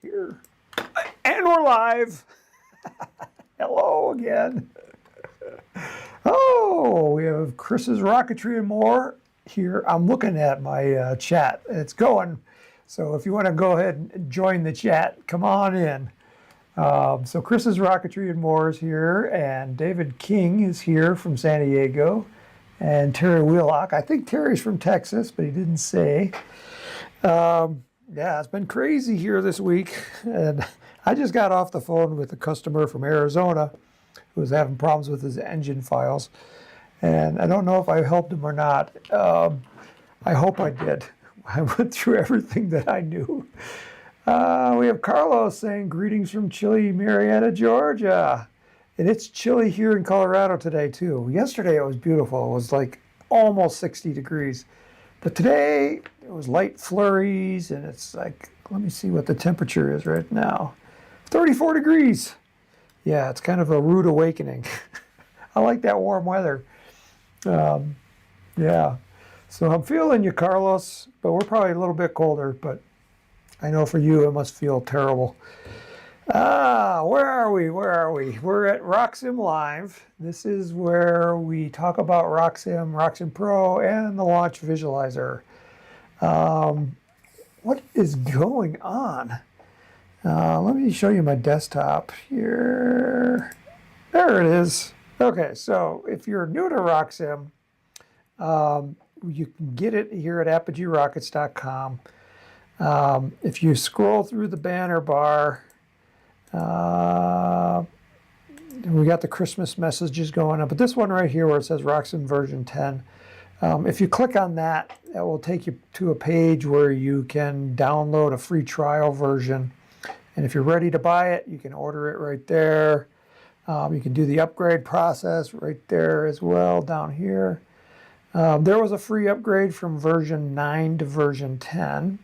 here. And we're live. Hello again. Oh, we have Chris's Rocketry and More here. I'm looking at my chat. It's going. So if you want to go ahead and join the chat, come on in. So Chris's Rocketry and More is here, and David King is here from San Diego, and Terry Wheelock. I think Terry's from Texas, but he didn't say. Yeah, it's been crazy here this week, and I just got off the phone with a customer from Arizona who was having problems with his engine files, and I don't know if I helped him or not. I hope I did. I went through everything that I knew. We have Carlos saying greetings from chilly Marietta, Georgia. And it's chilly here in Colorado today too. Yesterday it was beautiful. It was like almost 60 degrees. But today it was light flurries, and it's like, let me see what the temperature is right now. 34 degrees. Yeah, it's kind of a rude awakening. I like that warm weather. Yeah. So I'm feeling you, Carlos, but we're probably a little bit colder, but I know for you it must feel terrible. Where are we? We're at RockSim Live. This is where we talk about RockSim, RockSim Pro, and the Launch Visualizer. What is going on? Let me show you my desktop here. There it is. Okay, so if you're new to RockSim, you can get it here at ApogeeRockets.com. If you scroll through the banner bar, we got the Christmas messages going up, but this one right here where it says RockSim version 10, if you click on that, that will take you to a page where you can download a free trial version, and if you're ready to buy it, you can order it right there. You can do the upgrade process right there as well down here. There was a free upgrade from version 9 to version 10.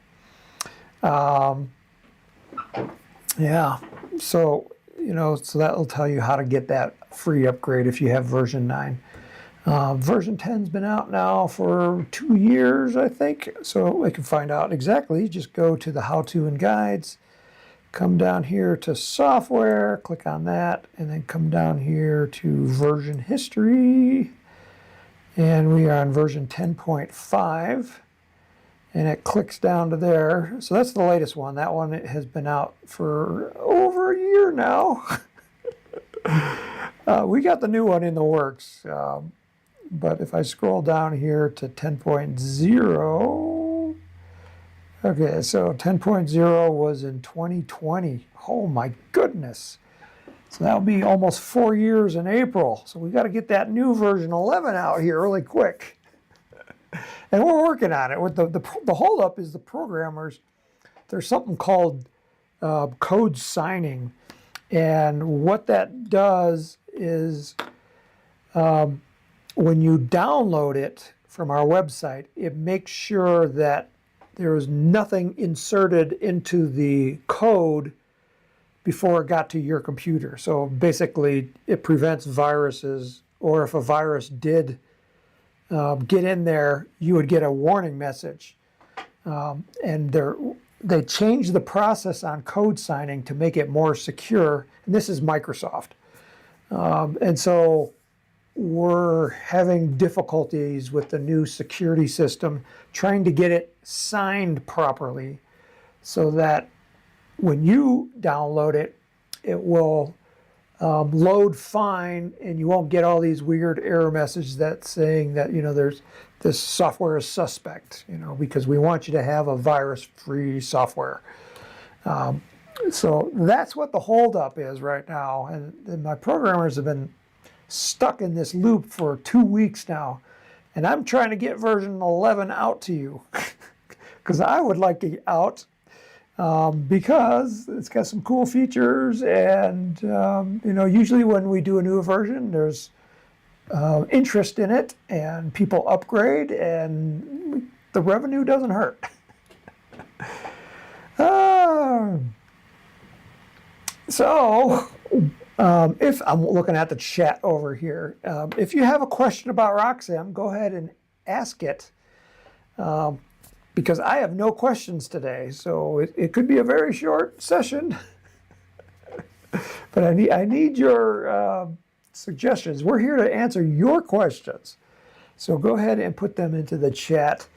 Yeah, so so that will tell you how to get that free upgrade if you have version 9. Version 10's been out now for 2 years, I think, so we can find out exactly. Just go to the how-to and guides, come down here to software, click on that, and then come down here to version history, and we are on version 10.5. And it clicks down to there. So that's the latest one. That one has been out for over a year now. We got the new one in the works. But if I scroll down here to 10.0, okay, so 10.0 was in 2020. Oh my goodness. So that'll be almost 4 years in April. So we got to get that new version 11 out here really quick. And we're working on it. The holdup is the programmers. There's something called code signing, and what that does is when you download it from our website, it makes sure that there is nothing inserted into the code before it got to your computer. So basically, it prevents viruses, or if a virus did get in there, you would get a warning message. And they changed the process on code signing to make it more secure. And this is Microsoft. And so we're having difficulties with the new security system, trying to get it signed properly so that when you download it, it will load fine, and you won't get all these weird error messages that saying that there's this software is suspect, because we want you to have a virus-free software. So that's what the holdup is right now, and my programmers have been stuck in this loop for 2 weeks now, and I'm trying to get version 11 out to you because I would like it out. Because it's got some cool features, and usually when we do a new version, there's interest in it, and people upgrade, and the revenue doesn't hurt. So if I'm looking at the chat over here, if you have a question about RockSim, go ahead and ask it. because I have no questions today, so it could be a very short session. But I need your suggestions. We're here to answer your questions. So go ahead and put them into the chat.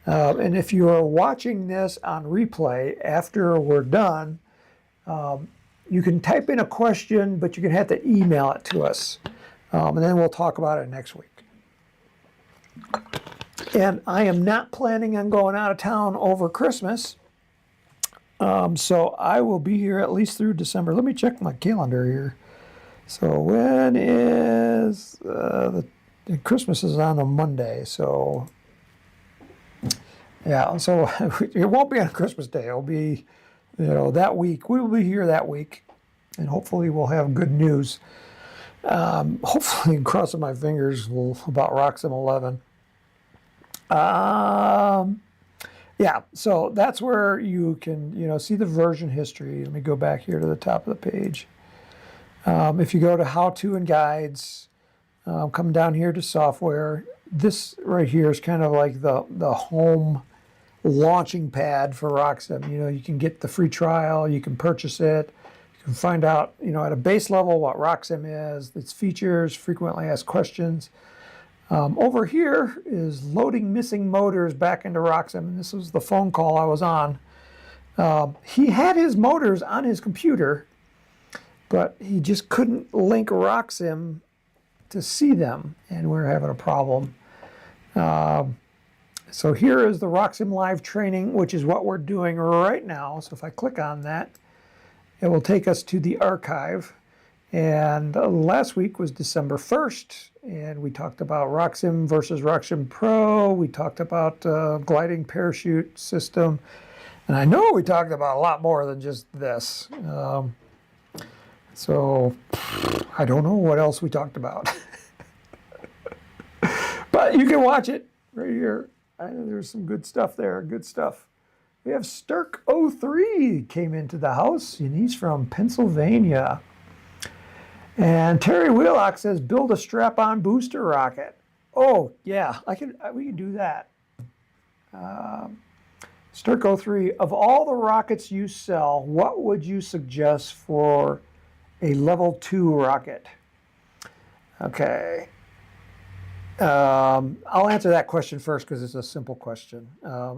And if you are watching this on replay after we're done, you can type in a question, but you're going to have to email it to us. And then we'll talk about it next week. And I am not planning on going out of town over Christmas. So I will be here at least through December. Let me check my calendar here. So when is Christmas is on a Monday, so yeah, so it won't be on Christmas Day. It'll be, that week. We will be here that week, and hopefully we'll have good news. Hopefully, crossing my fingers about RockSim 11. Yeah, so that's where you can, see the version history. Let me go back here to the top of the page. If you go to how-to and guides, come down here to software, this right here is kind of like the home launching pad for RockSim. You can get the free trial, you can purchase it, you can find out, at a base level what RockSim is, its features, frequently asked questions. Over here is loading missing motors back into RockSim, and this was the phone call I was on. He had his motors on his computer, but he just couldn't link RockSim to see them, and we're having a problem. So here is the RockSim live training, which is what we're doing right now. So if I click on that, it will take us to the archive. And last week was December 1st, and we talked about RockSim versus RockSim Pro. We talked about gliding parachute system. And I know we talked about a lot more than just this. So I don't know what else we talked about. But you can watch it right here. I know there's some good stuff there, good stuff. We have Sturk03 came into the house, and he's from Pennsylvania. And Terry Wheelock says, build a strap-on booster rocket. Oh, yeah, we can do that. Sturk03, of all the rockets you sell, what would you suggest for a level 2 rocket? Okay. I'll answer that question first because it's a simple question.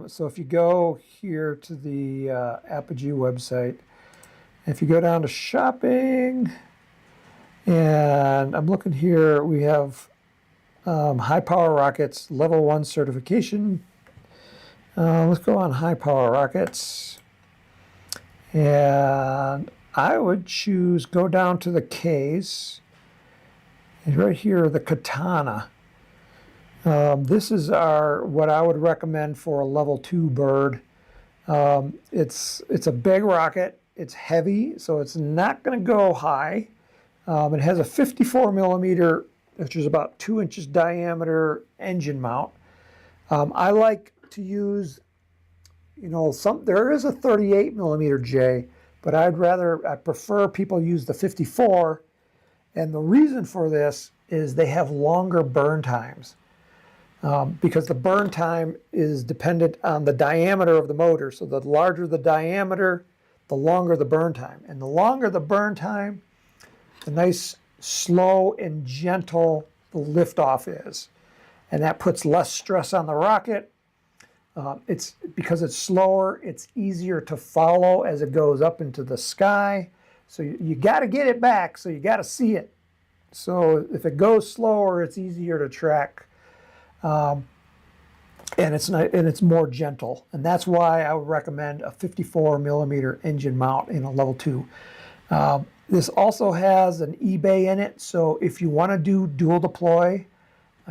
So if you go here to the Apogee website, if you go down to shopping, and I'm looking here, we have high power rockets, level 1 certification. Let's go on high power rockets. And I would go down to the case. And right here, the Katana. This is what I would recommend for a level 2 bird. It's a big rocket. It's heavy, so it's not going to go high. It has a 54 millimeter, which is about 2 inches diameter engine mount. I like to use, there is a 38 millimeter J, but I prefer people use the 54. And the reason for this is they have longer burn times. Because the burn time is dependent on the diameter of the motor. So the larger the diameter, the longer the burn time. And the longer the burn time, the nice, slow, and gentle the liftoff is. And that puts less stress on the rocket. Because it's slower, it's easier to follow as it goes up into the sky. So you got to get it back, so you got to see it. So if it goes slower, it's easier to track. And it's more gentle, and that's why I would recommend a 54 millimeter engine mount in a level 2. This also has an eBay in it, so if you want to do dual deploy,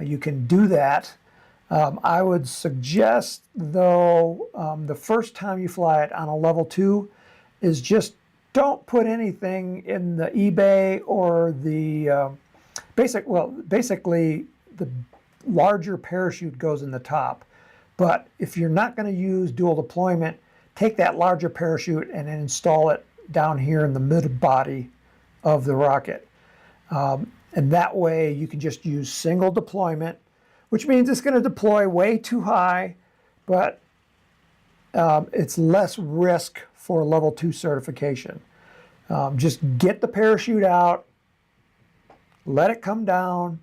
you can do that. I would suggest, though, the first time you fly it on a level 2 is just don't put anything in the eBay or the basically the larger parachute goes in the top. But if you're not going to use dual deployment, take that larger parachute and then install it down here in the mid body of the rocket. And that way you can just use single deployment, which means it's going to deploy way too high, but it's less risk for level 2 certification. Just get the parachute out, let it come down,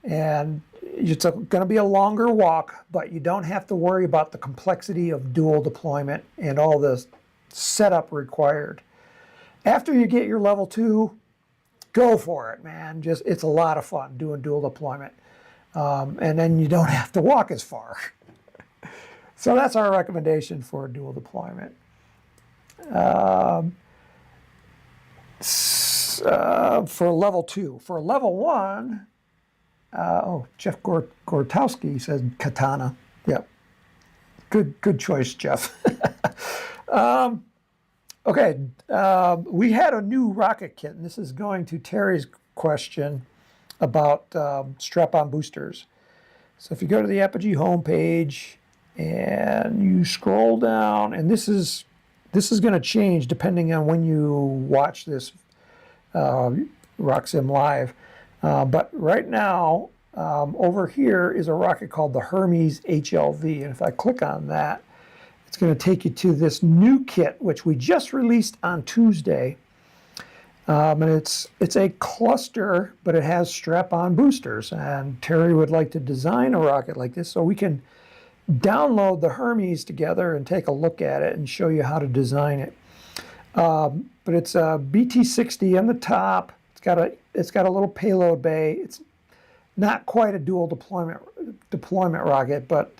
and it's going to be a longer walk, but you don't have to worry about the complexity of dual deployment and all the setup required. After you get your level 2, go for it, man. It's a lot of fun doing dual deployment. And then you don't have to walk as far. So that's our recommendation for dual deployment. For level 2. For level 1, Jeff Gortowski says katana. Yep. Good choice, Jeff. Okay, we had a new rocket kit, and this is going to Terry's question about strap-on boosters. So if you go to the Apogee homepage and you scroll down, and this is going to change depending on when you watch this RockSim live. But right now, over here is a rocket called the Hermes HLV, and if I click on that, it's going to take you to this new kit, which we just released on Tuesday. And it's a cluster, but it has strap-on boosters. And Terry would like to design a rocket like this, so we can download the Hermes together and take a look at it and show you how to design it. But it's a BT-60 on the top. It's got a little payload bay. It's not quite a dual deployment rocket, but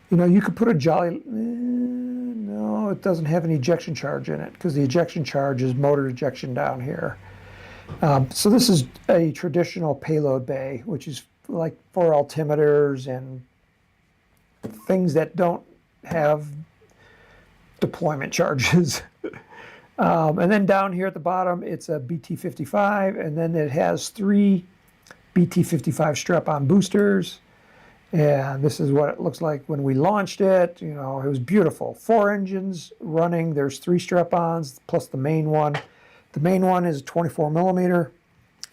you know, you could put a Jolly. No, it doesn't have any ejection charge in it because the ejection charge is motor ejection down here. So this is a traditional payload bay, which is like for altimeters and things that don't have deployment charges. And then down here at the bottom, it's a BT-55, and then it has 3 BT-55 strap-on boosters. And this is what it looks like when we launched it. You know, it was beautiful. 4 engines running. There's 3 strap-ons plus the main one. The main one is 24 millimeter,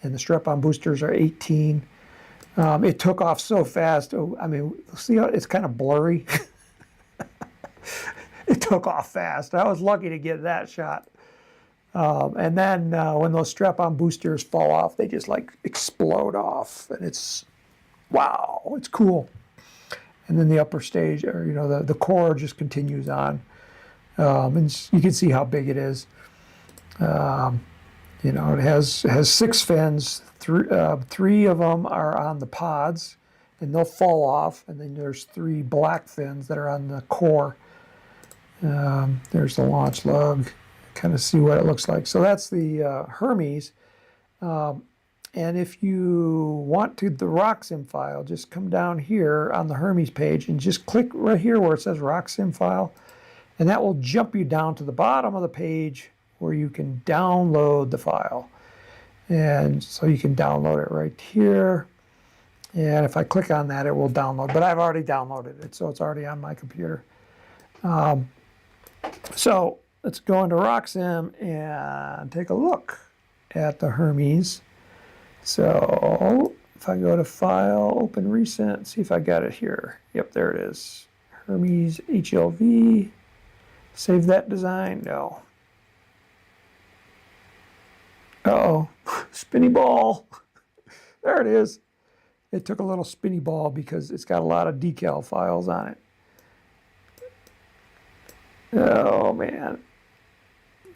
and the strap-on boosters are 18. It took off so fast. I mean, see how it's kind of blurry? It took off fast. I was lucky to get that shot. And then when those strap-on boosters fall off, they just like explode off, and it's wow, it's cool. And then the upper stage, or you know, the core just continues on, and you can see how big it is. You know, it has 6 fins. 3 of them are on the pods, and they'll fall off. And then there's 3 black fins that are on the core. There's the launch lug. Kind of see what it looks like. So that's the Hermes. And if you want to the RockSim file, just come down here on the Hermes page and just click right here where it says RockSim file, and that will jump you down to the bottom of the page where you can download the file. And so you can download it right here. And if I click on that, it will download. But I've already downloaded it, so it's already on my computer. So let's go into RockSim and take a look at the Hermes. So if I go to File, Open Recent, see if I got it here. Yep, there it is. Hermes HLV. Save that design. No. Uh-oh. Spinny ball. There it is. It took a little spinny ball because it's got a lot of decal files on it. Oh man.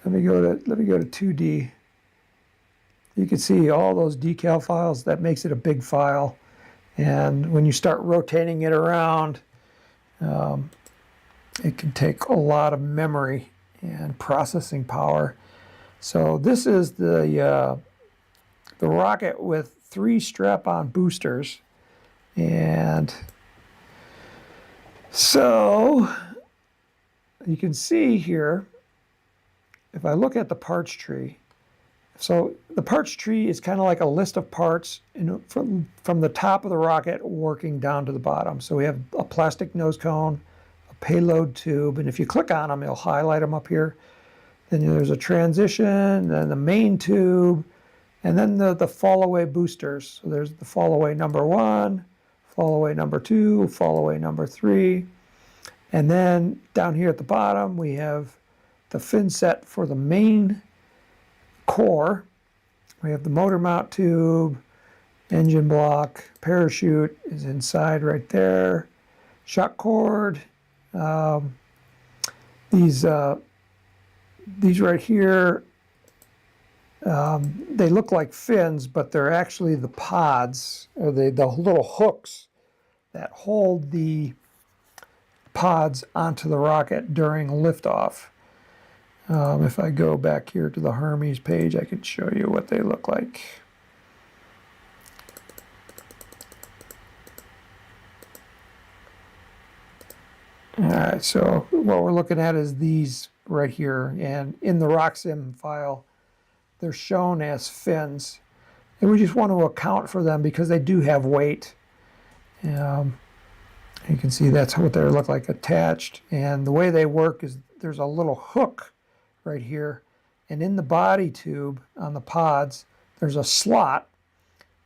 Let me go to 2D. You can see all those decal files. That makes it a big file. And when you start rotating it around, it can take a lot of memory and processing power. So this is the rocket with 3 strap-on boosters. And so you can see here, if I look at the parts tree, so the parts tree is kind of like a list of parts from the top of the rocket working down to the bottom. So we have a plastic nose cone, a payload tube, and if you click on them, it'll highlight them up here. Then there's a transition, then the main tube, and then the fall-away boosters. So there's the fall-away number 1, fall-away number 2, fall-away number 3. And then down here at the bottom, we have the fin set for the main core. We have the motor mount tube, engine block, parachute is inside right there, shock cord. These right here, they look like fins, but they're actually the pods, or the little hooks that hold the pods onto the rocket during liftoff. If I go back here to the Hermes page, I can show you what they look like. All right, so what we're looking at is these right here, and in the RockSim file, they're shown as fins, and we just want to account for them because they do have weight. You can see that's what they look like attached, and the way they work is there's a little hook right here, and in the body tube on the pods there's a slot,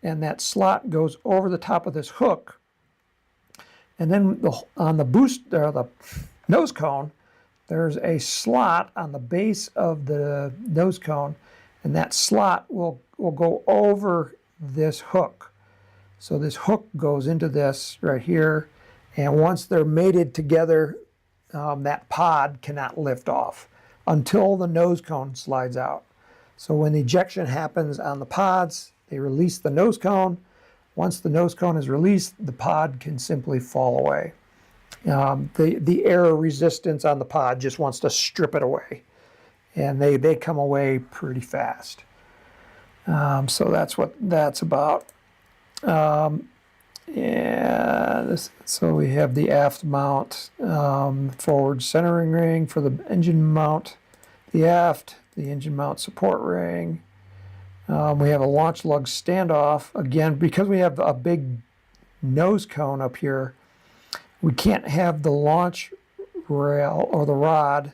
and that slot goes over the top of this hook, and then on the boost or the nose cone there's a slot on the base of the nose cone, and that slot will go over this hook. So this hook goes into this right here, and once they're mated together, that pod cannot lift off until the nose cone slides out. So when the ejection happens on the pods, they release the nose cone. Once the nose cone is released, the pod can simply fall away. The air resistance on the pod just wants to strip it away, and they come away pretty fast. So that's what that's about. So we have the aft mount, forward centering ring for the engine mount, the aft, the engine mount support ring. We have a launch lug standoff. Again, because we have a big nose cone up here, we can't have the launch rail or the rod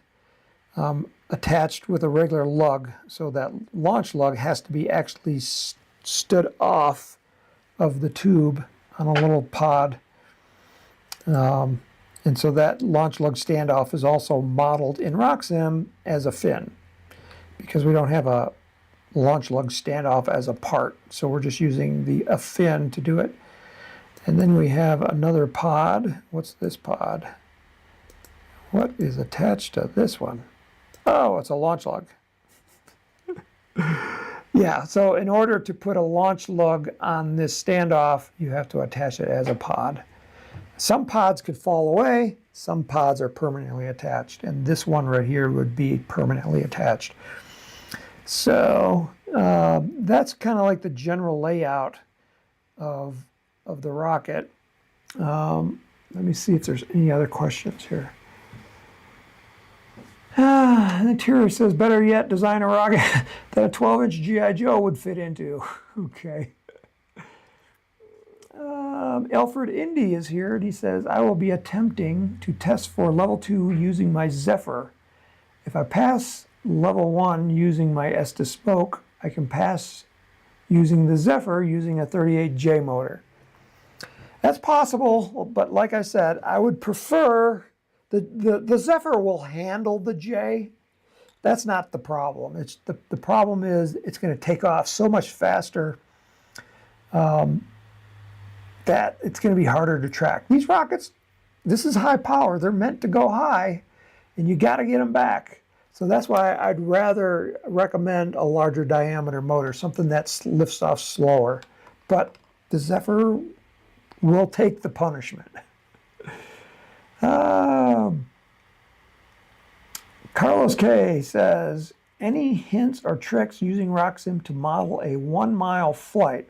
attached with a regular lug. So that launch lug has to be actually stood off of the tube on a little pod. And so that launch lug standoff is also modeled in RockSim as a fin, because we don't have a launch lug standoff as a part. So we're just using a fin to do it. And then we have another pod. What's this pod? What is attached to this one? Oh, it's a launch lug. Yeah, so in order to put a launch lug on this standoff, you have to attach it as a pod. Some pods could fall away, some pods are permanently attached, and this one right here would be permanently attached. So that's kind of like the general layout of the rocket. Let me see if there's any other questions here. The Terry says, better yet, design a rocket that a 12-inch G.I. Joe would fit into. Okay. Alfred Indy is here, and he says, I will be attempting to test for level 2 using my Zephyr. If I pass level 1 using my Estes Spoke, I can pass using the Zephyr using a 38J motor. That's possible, but like I said, I would prefer the Zephyr will handle the J. That's not the problem. It's the problem is it's going to take off so much faster that it's going to be harder to track. These rockets, this is high power. They're meant to go high, and you got to get them back. So that's why I'd rather recommend a larger diameter motor, something that lifts off slower. But the Zephyr will take the punishment. Carlos K says, any hints or tricks using RockSim to model a 1-mile flight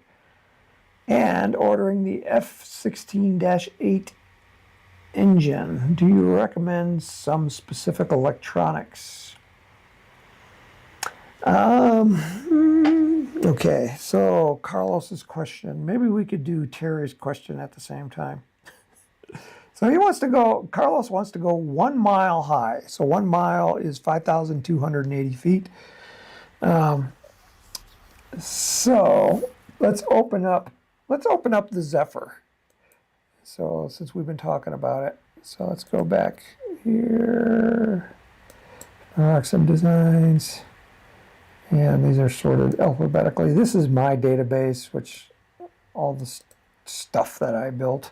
and ordering the F-16-8 engine? Do you recommend some specific electronics? Okay, so Carlos's question. Maybe we could do Terry's question at the same time. So Carlos wants to go 1 mile high. So 1 mile is 5,280 feet. So let's open up the Zephyr. So since we've been talking about it, So let's go back here. RockSim designs. And these are sorted alphabetically. This is my database, which all the stuff that I built.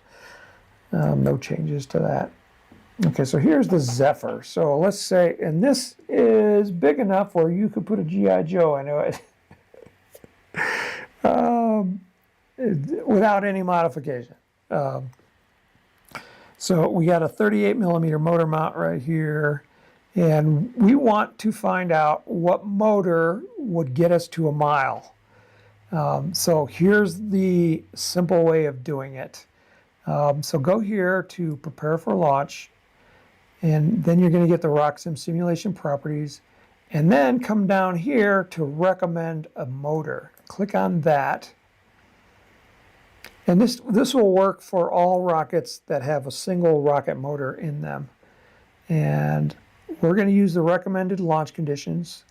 No changes to that. Okay, so here's the Zephyr. So let's say, and this is big enough where you could put a G.I. Joe into it without any modification. So we got a 38 millimeter motor mount right here, and we want to find out what motor would get us to a mile. So here's the simple way of doing it. So go here to prepare for launch, and then you're going to get the RockSim simulation properties, and then come down here to recommend a motor. Click on that. And this will work for all rockets that have a single rocket motor in them. And we're going to use the recommended launch conditions.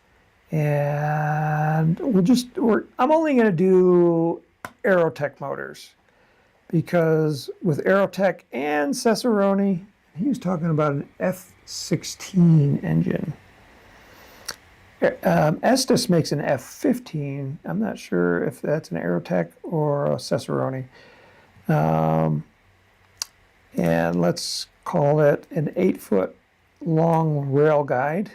And I'm only going to do Aerotech motors, because with Aerotech and Cesaroni, he was talking about an F-16 engine. Estes makes an F-15. I'm not sure if that's an Aerotech or a Cesaroni. And let's call it an 8-foot long rail guide.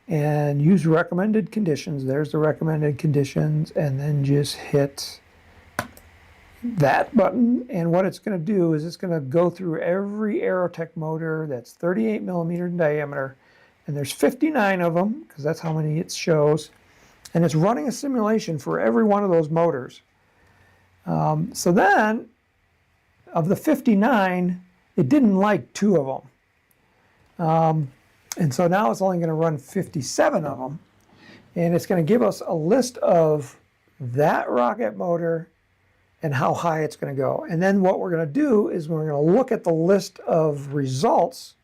And use recommended conditions. There's the recommended conditions, and then just hit that button. And what it's going to do is it's going to go through every Aerotech motor that's 38 millimeter in diameter, and there's 59 of them because that's how many it shows, and it's running a simulation for every one of those motors. So then, of the 59, it didn't like 2 of them. And so now it's only going to run 57 of them. And it's going to give us a list of that rocket motor and how high it's going to go. And then what we're going to do is we're going to look at the list of results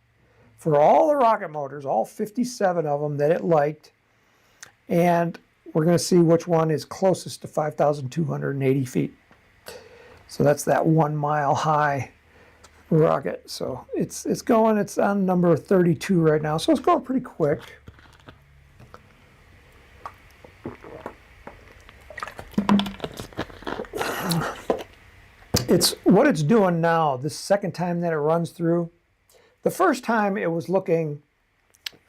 for all the rocket motors, all 57 of them that it liked. And we're going to see which one is closest to 5,280 feet. So that's that 1 mile high rocket. So it's on number 32 right now, so it's going pretty quick. What it's doing now, this second time that it runs through. The first time it was looking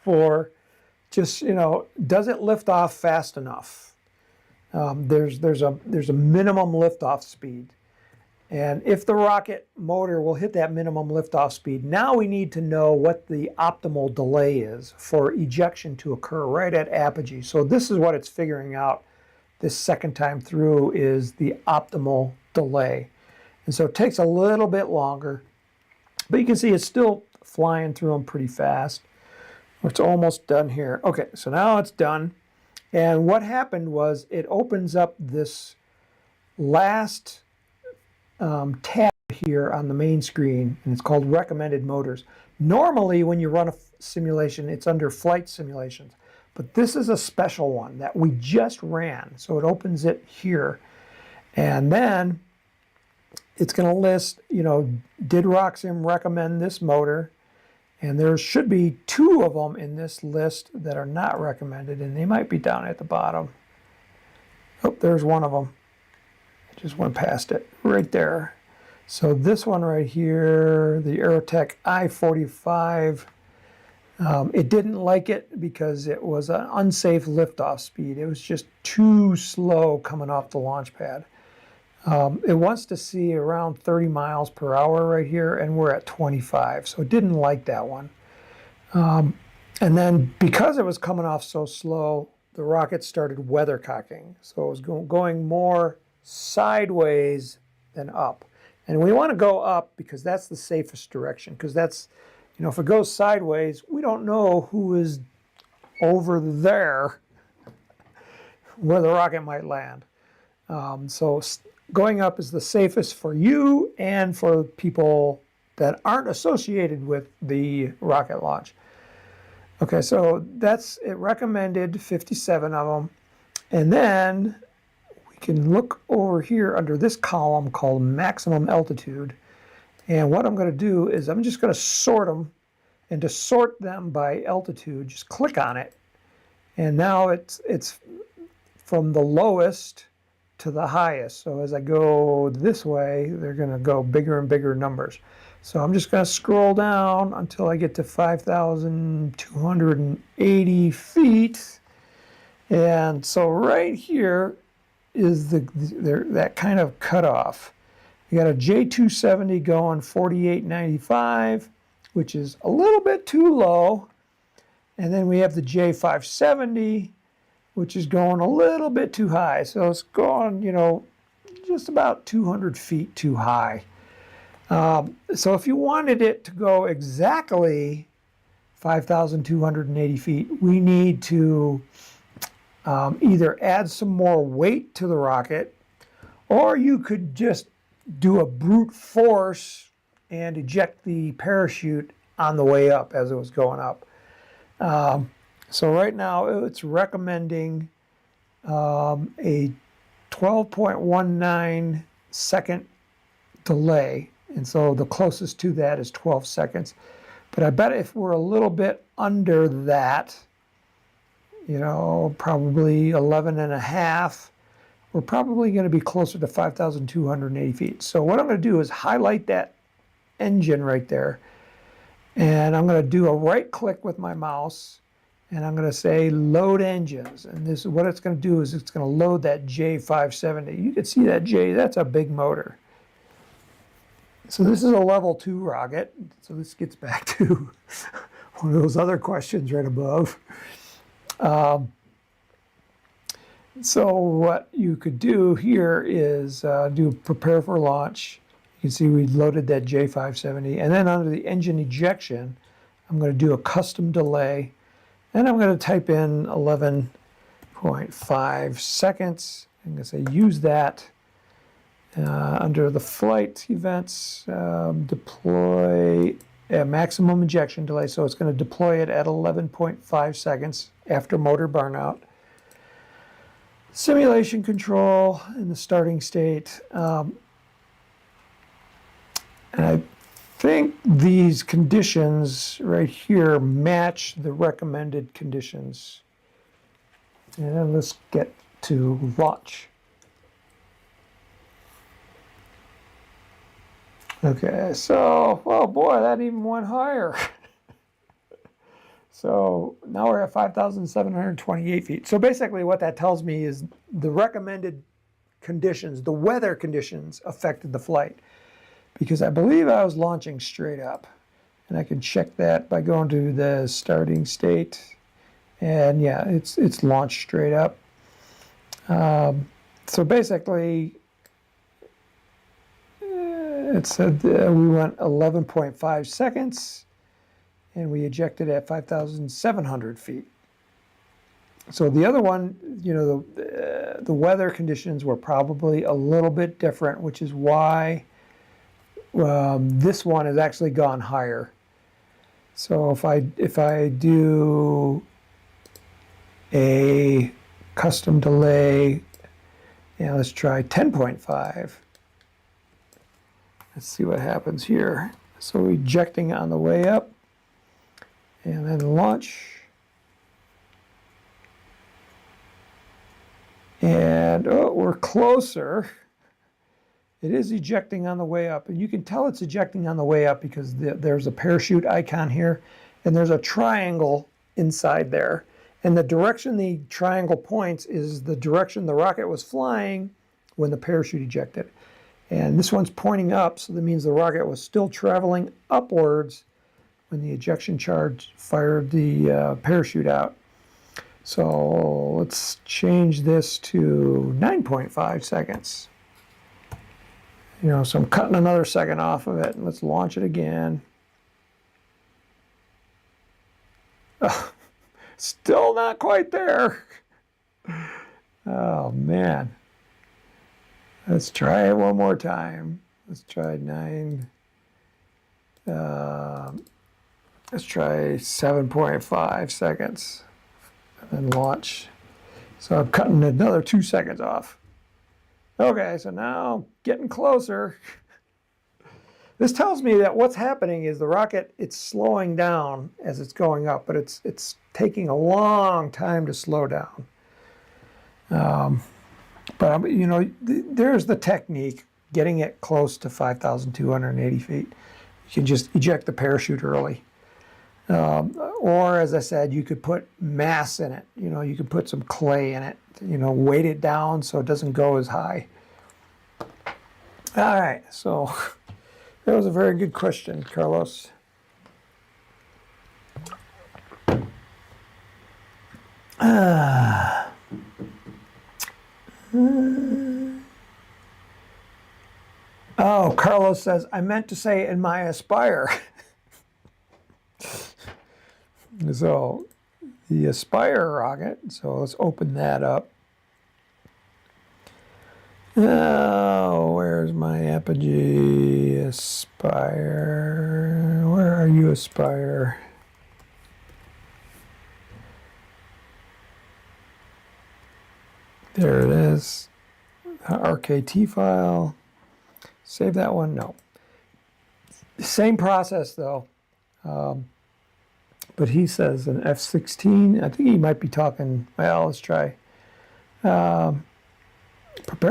for just, does it lift off fast enough? There's a minimum liftoff speed. And if the rocket motor will hit that minimum liftoff speed, now we need to know what the optimal delay is for ejection to occur right at apogee. So this is what it's figuring out this second time through, is the optimal delay. And so it takes a little bit longer, but you can see it's still flying through them pretty fast. It's almost done here. Okay, so now it's done. And what happened was it opens up this last tab here on the main screen, and it's called recommended motors. Normally when you run a simulation, it's under flight simulations, but this is a special one that we just ran, so it opens it here. And then it's going to list, did RockSim recommend this motor? And there should be 2 of them in this list that are not recommended, and they might be down at the bottom. Oh, there's one of them. Just went past it right there. So this one right here, the Aerotech I-45, it didn't like it because it was an unsafe liftoff speed. It was just too slow coming off the launch pad. It wants to see around 30 miles per hour right here, and we're at 25, so it didn't like that one. And then because it was coming off so slow, the rocket started weathercocking. So it was going more sideways than up. And we want to go up because that's the safest direction, because that's, if it goes sideways, we don't know who is over there where the rocket might land. So going up is the safest for you and for people that aren't associated with the rocket launch. Okay, so that's it, recommended 57 of them. And then we can look over here under this column called maximum altitude, And what I'm going to do is I'm just going to sort them, and to sort them by altitude, just click on it. And now it's from the lowest to the highest. So as I go this way, they're going to go bigger and bigger numbers. So I'm just going to scroll down until I get to 5,280 feet. And so right here is that kind of cutoff. You got a J270 going 48.95, which is a little bit too low. And then we have the J570, which is going a little bit too high. So it's going, you know, just about 200 feet too high. So if you wanted it to go exactly 5,280 feet, we need to either add some more weight to the rocket, or you could just do a brute force and eject the parachute on the way up as it was going up. So right now it's recommending a 12.19 second delay. And so the closest to that is 12 seconds. But I bet if we're a little bit under that, you know, probably 11 and a half, we're probably going to be closer to 5,280 feet. So what I'm going to do is highlight that engine right there. And I'm going to do a right click with my mouse, and I'm going to say load engines. And this is what it's going to do, is it's going to load that J570. You can see that J, that's a big motor. So this is a level 2 rocket. So this gets back to one of those other questions right above. So what you could do here is do prepare for launch. You can see we loaded that J570, and then under the engine ejection, I'm going to do a custom delay, and I'm going to type in 11.5 seconds. I'm going to say use that. Under the flight events, deploy a maximum ejection delay, so it's going to deploy it at 11.5 seconds after motor burnout. Simulation control in the starting state. And I think these conditions right here match the recommended conditions. And then let's get to launch. Okay, so, oh boy, that even went higher. So now we're at 5,728 feet. So basically what that tells me is the recommended conditions, the weather conditions affected the flight. Because I believe I was launching straight up. And I can check that by going to the starting state. And yeah, it's launched straight up. So basically, it said we went 11.5 seconds, and we ejected at 5,700 feet. So the other one, you know, the weather conditions were probably a little bit different, which is why this one has actually gone higher. So if I do a custom delay, yeah, let's try 10.5. Let's see what happens here. So ejecting on the way up, and then launch. And oh, we're closer. It is ejecting on the way up, and you can tell it's ejecting on the way up because there's a parachute icon here, and there's a triangle inside there. And the direction the triangle points is the direction the rocket was flying when the parachute ejected. And this one's pointing up, so that means the rocket was still traveling upwards when the ejection charge fired the parachute out. So let's change this to 9.5 seconds. You know, so I'm cutting another second off of it, and let's launch it again. Still not quite there. Oh, man. Let's try it one more time. Let's try 9. Let's try 7.5 seconds, and then launch. So I'm cutting another 2 seconds off. Okay, so now getting closer. this tells me that what's happening is the rocket, it's slowing down as it's going up, but it's taking a long time to slow down. But you know, there's the technique, getting it close to 5,280 feet. You can just eject the parachute early. Or, as I said, you could put mass in it. You know, you could put some clay in it, you know, weight it down so it doesn't go as high. All right, so that was a very good question, Carlos. Oh, Carlos says, I meant to say in my Aspire. So, the Aspire rocket, so let's open that up. Oh, where's my Apogee Aspire? Where are you, Aspire? There it is. RKT file. Save that one? No. Same process, though. But he says an F-16. I think he might be talking, well, let's try. Prepare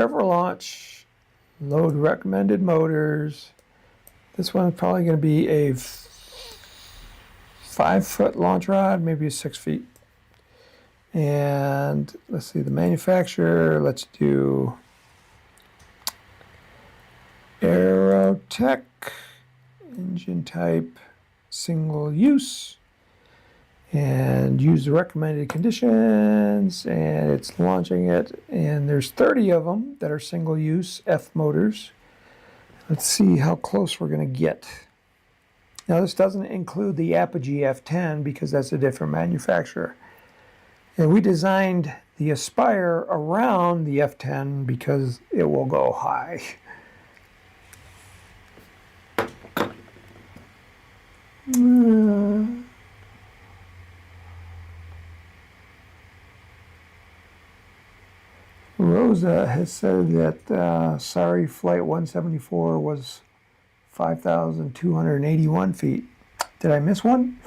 for launch. Load recommended motors. This one's probably going to be a 5-foot launch rod, maybe a 6 feet. And let's see the manufacturer. Let's do Aerotech. Engine type, single use. And use the recommended conditions, and it's launching it, and there's 30 of them that are single use F motors. Let's see how close we're going to get. Now this doesn't include the Apogee F10 because that's a different manufacturer, and we designed the Aspire around the F10 because it will go high. Rosa has said that sorry, Flight 174 was 5,281 feet. Did I miss one?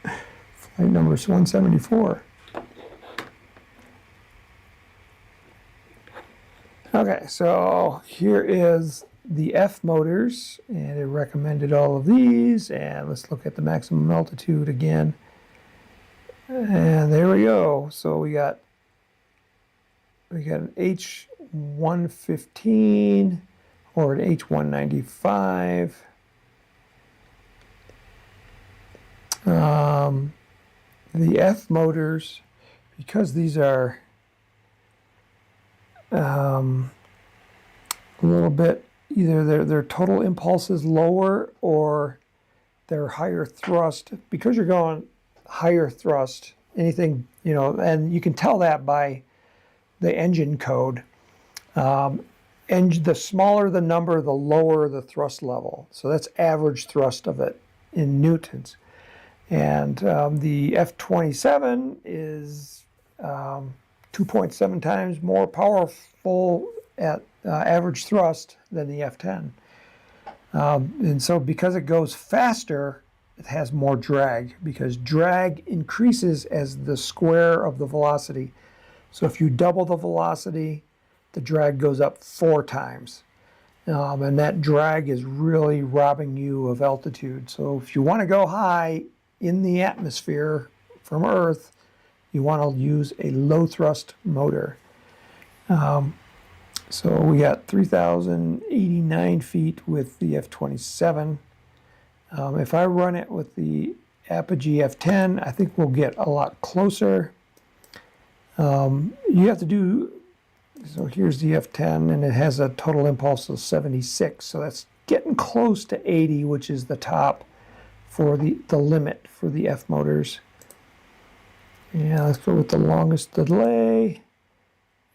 Flight number is 174. Okay, so here is the F motors, and it recommended all of these, and let's look at the maximum altitude again. And there we go. So we got an H115 or an H195. The F motors, because these are a little bit, either their total impulse is lower or they're higher thrust. Because you're going higher thrust, anything, you know, and you can tell that by the engine code. And the smaller the number, the lower the thrust level. So that's average thrust of it in newtons. And the F-27 is 2.7 times more powerful at average thrust than the F-10. And so because it goes faster, it has more drag, because drag increases as the square of the velocity. So if you double the velocity, the drag goes up 4 times. And that drag is really robbing you of altitude. So if you want to go high in the atmosphere from Earth, you want to use a low thrust motor. So we got 3,089 feet with the F-27. If I run it with the Apogee F-10, I think we'll get a lot closer. You have to do, so here's the F-10, and it has a total impulse of 76, so that's getting close to 80, which is the top for the limit for the F motors. Yeah, let's go with the longest delay.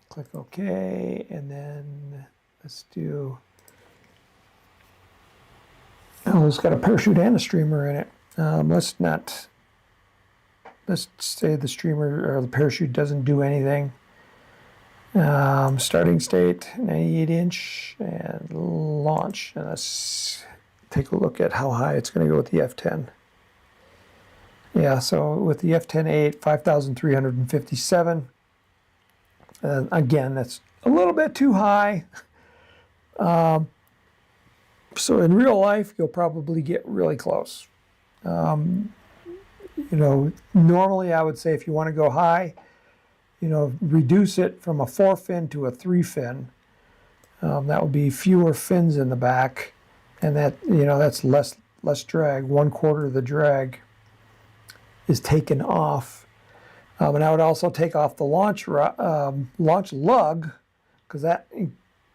Click OK, and then let's do, oh, it's got a parachute and a streamer in it. Let's say the streamer or the parachute doesn't do anything. Starting state, 98 inch, and launch. And let's take a look at how high it's going to go with the F-10. Yeah, so with the F-10-8, 5,357. And again, that's a little bit too high. So in real life, you'll probably get really close. You know, normally I would say if you want to go high, you know, reduce it from a 4-fin to a 3-fin. That would be fewer fins in the back, and that, you know, that's less drag. 1/4 of the drag is taken off. And I would also take off the launch lug, because that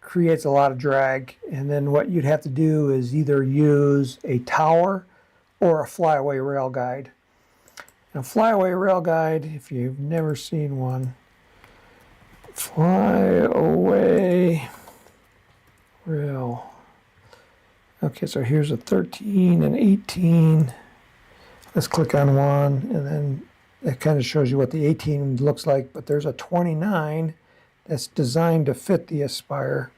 creates a lot of drag. And then what you'd have to do is either use a tower or a flyaway rail guide. And a flyaway rail guide, if you've never seen one, flyaway rail. Okay, so here's a 13 and 18. Let's click on one, and then it kind of shows you what the 18 looks like, but there's a 29 that's designed to fit the Aspire.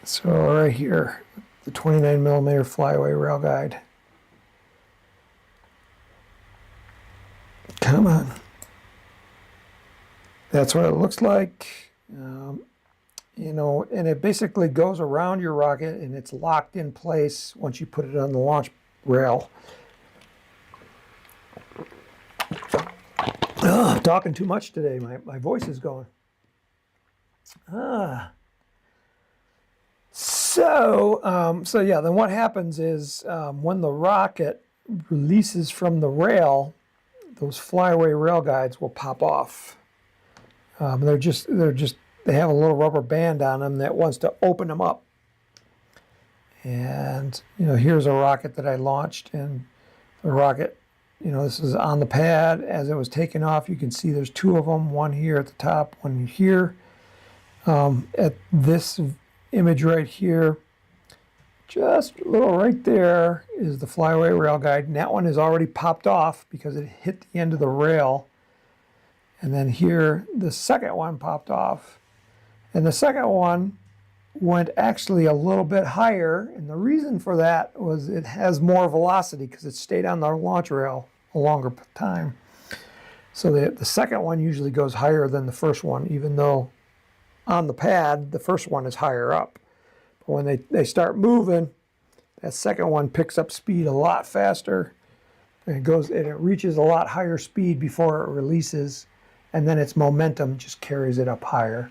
So right here, the 29mm flyaway rail guide. Come on. That's what it looks like. You know, and it basically goes around your rocket, and it's locked in place once you put it on the launch rail. I'm talking too much today. My voice is going. So yeah, then what happens is when the rocket releases from the rail, those flyaway rail guides will pop off. They have a little rubber band on them that wants to open them up. And, you know, here's a rocket that I launched, and the rocket, you know, this is on the pad. As it was taking off, you can see there's 2 of them, one here at the top, one here. At this image right here, just a little right there is the flyaway rail guide, and that one is already popped off because it hit the end of the rail. And then here, the second one popped off. And the second one went actually a little bit higher, and the reason for that was it has more velocity because it stayed on the launch rail a longer time. So the second one usually goes higher than the first one, even though on the pad, the first one is higher up. But when they start moving, that second one picks up speed a lot faster, and it reaches a lot higher speed before it releases, and then its momentum just carries it up higher.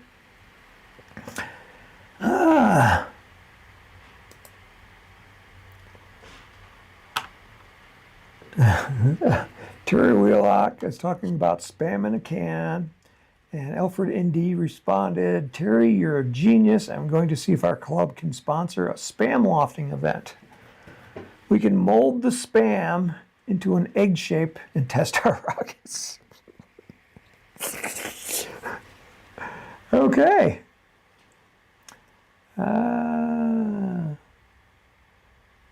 Terry Wheelock is talking about spam in a can, and Alfred ND responded, "Terry, you're a genius. I'm going to see if our club can sponsor a spam lofting event. We can mold the spam into an egg shape and test our rockets." Okay.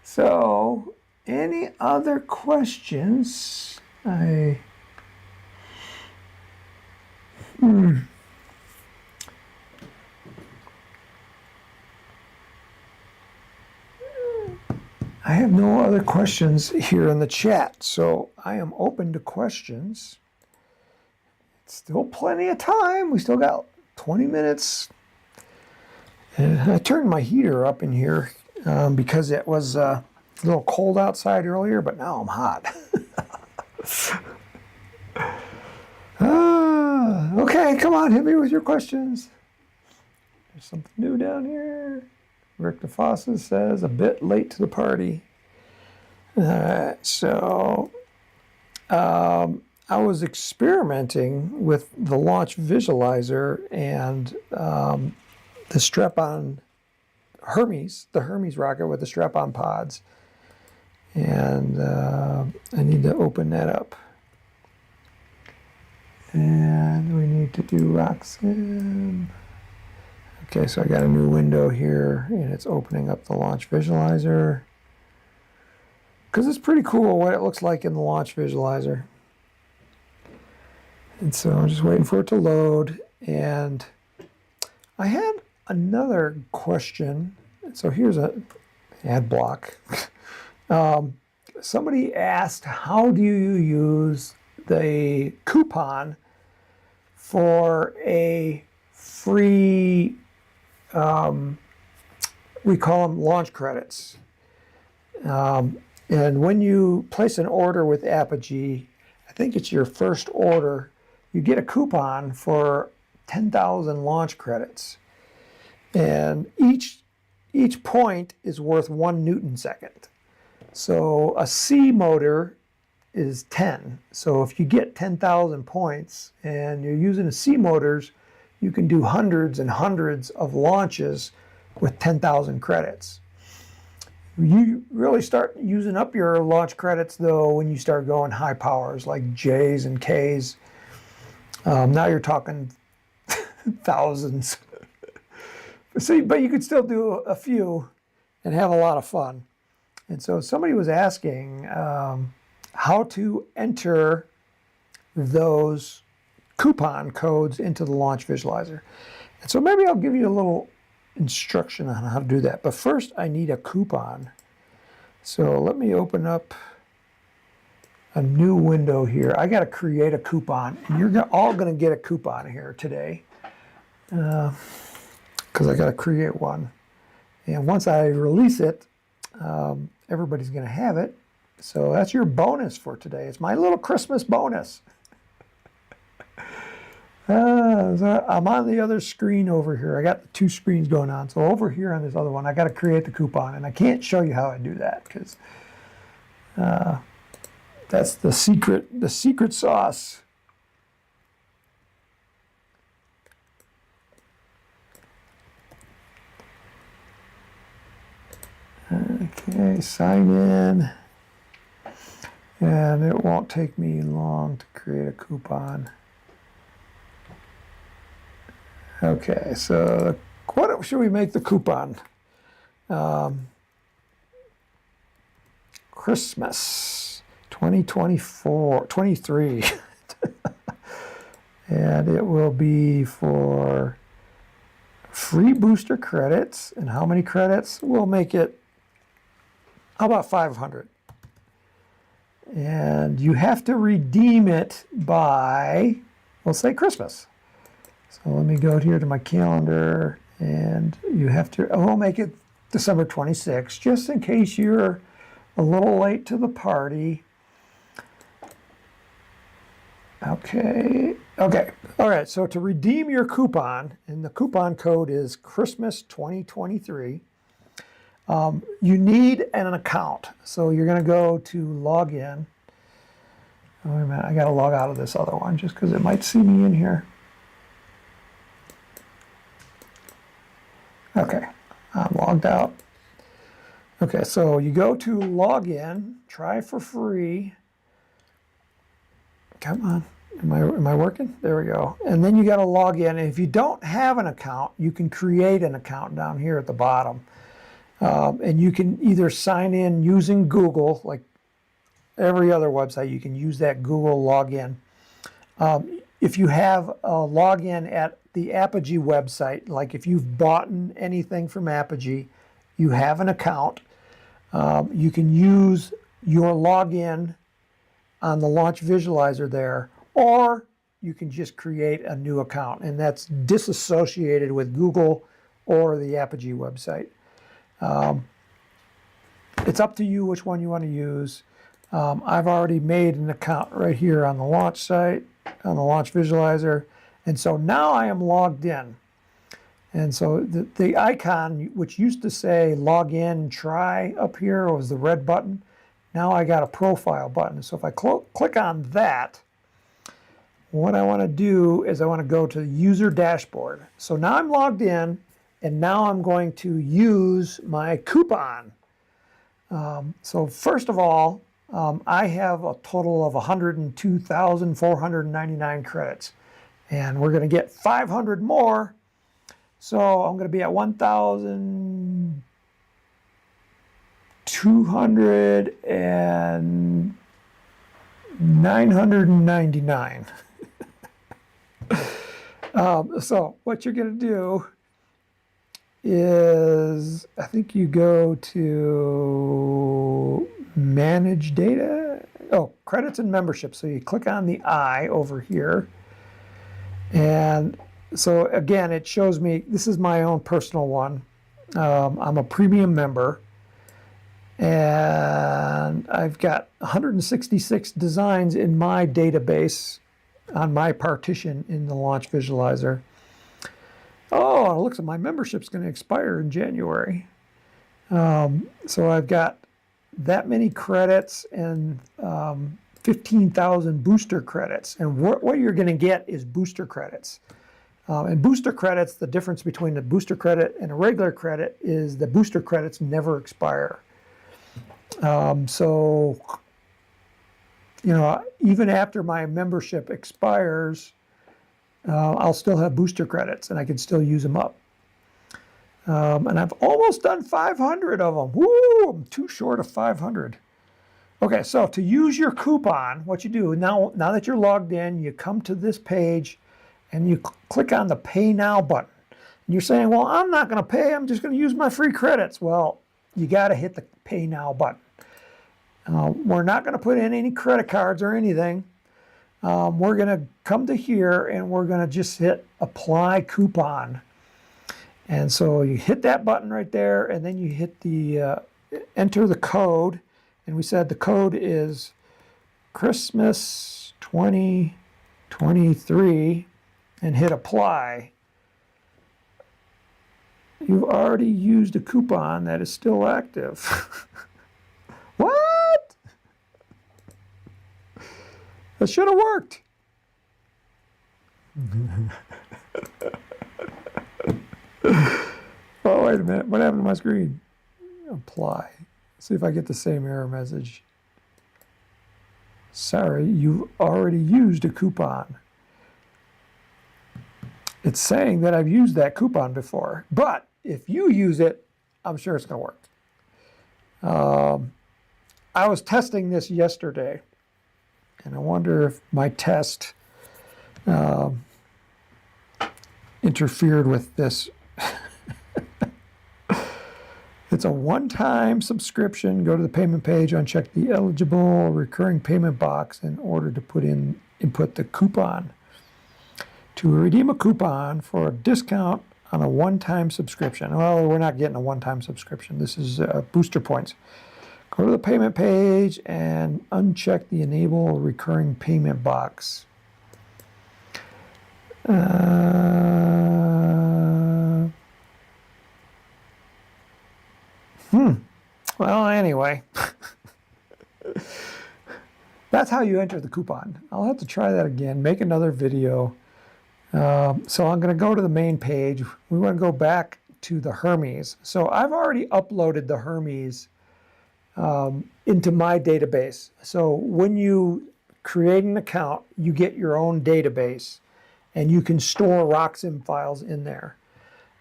So, any other questions? I have no other questions here in the chat, so I am open to questions. It's still plenty of time. We still got 20 minutes. And I turned my heater up in here because it was a little cold outside earlier, but now I'm hot. Okay, come on, hit me with your questions. There's something new down here. Rick DeFossa says, a bit late to the party. So I was experimenting with the launch visualizer and the strap-on Hermes, the Hermes rocket with the strap-on pods. And I need to open that up. And we need to do RockSim. Okay, so I got a new window here, and it's opening up the launch visualizer. Because it's pretty cool what it looks like in the launch visualizer. And so I'm just waiting for it to load. And I had another question. So here's ad block. Somebody asked, how do you use the coupon for a free, we call them launch credits. And when you place an order with Apogee, I think it's your first order, you get a coupon for 10,000 launch credits. And each point is worth 1 Newton second. So a C motor is 10. So if you get 10,000 points and you're using a C motors, you can do hundreds and hundreds of launches with 10,000 credits. You really start using up your launch credits though when you start going high powers like J's and K's. Now you're talking thousands. See, but you could still do a few and have a lot of fun. And so somebody was asking how to enter those coupon codes into the launch visualizer. And so maybe I'll give you a little instruction on how to do that. But first I need a coupon. So let me open up a new window here. I got to create a coupon. And you're all going to get a coupon here today. Because I got to create one. And once I release it, everybody's going to have it. So that's your bonus for today. It's my little Christmas bonus. So I'm on the other screen over here. I got the 2 screens going on. So over here on this other one, I got to create the coupon. And I can't show you how I do that because that's the secret sauce. Okay, sign in, and it won't take me long to create a coupon. Okay, so what should we make the coupon? Christmas 23. And it will be for free booster credits. And how many credits? We'll make it, how about 500? And you have to redeem it by, we'll say Christmas. So let me go here to my calendar, and you have to, we'll make it December 26th, just in case you're a little late to the party. Okay, all right, so to redeem your coupon, and the coupon code is Christmas 2023, you need an account. So you're going to go to log in. Oh, wait a minute, I got to log out of this other one just because it might see me in here. Okay, I'm logged out. Okay, so you go to log in, try for free. Come on, am I working? There we go. And then you got to log in. And if you don't have an account, you can create an account down here at the bottom. And you can either sign in using Google, like every other website, you can use that Google login. If you have a login at the Apogee website, like if you've bought anything from Apogee, you have an account, you can use your login on the launch visualizer there, or you can just create a new account, and that's disassociated with Google or the Apogee website. It's up to you which one you want to use. I've already made an account right here on the launch site, on the launch visualizer, and so now I am logged in. And so the icon, which used to say log in, try up here, was the red button. Now I got a profile button. So if I click on that, what I want to do is I want to go to user dashboard. So now I'm logged in, and now I'm going to use my coupon. So first of all, I have a total of 102,499 credits. And we're going to get 500 more. So I'm going to be at 1,999. So what you're going to do is, I think you go to manage data. Oh, credits and membership. So you click on the I over here. And so again, it shows me, this is my own personal one. I'm a premium member. And I've got 166 designs in my database on my partition in the Launch Visualizer. Oh, it looks like my membership's going to expire in January. So I've got that many credits and 15,000 booster credits. And what you're going to get is booster credits. And booster credits, the difference between the booster credit and a regular credit is the booster credits never expire. So, you know, even after my membership expires, I'll still have booster credits and I can still use them up. And I've almost done 500 of them. Woo! I'm too short of 500. Okay, so to use your coupon, what you do, now that you're logged in, you come to this page and you click on the Pay Now button. And you're saying, well, I'm not going to pay, I'm just going to use my free credits. Well, you got to hit the Pay Now button. We're not going to put in any credit cards or anything. We're going to come to here and we're going to just hit Apply Coupon. And so you hit that button right there and then you hit the enter the code. And we said the code is Christmas 2023 and hit Apply. You've already used a coupon that is still active. What? That should have worked. Oh, wait a minute. What happened to my screen? Apply. See if I get the same error message. Sorry, you already used a coupon. It's saying that I've used that coupon before, but if you use it, I'm sure it's going to work. I was testing this yesterday, and I wonder if my test interfered with this. It's a one-time subscription. Go to the payment page, uncheck the eligible recurring payment box in order to input the coupon. To redeem a coupon for a discount on a one-time subscription. Well, we're not getting a one-time subscription. This is booster points. Go to the payment page and uncheck the enable recurring payment box. Well, anyway, that's how you enter the coupon. I'll have to try that again, make another video. So I'm going to go to the main page. We want to go back to the Hermes. So I've already uploaded the Hermes into my database. So when you create an account, you get your own database and you can store RockSim files in there.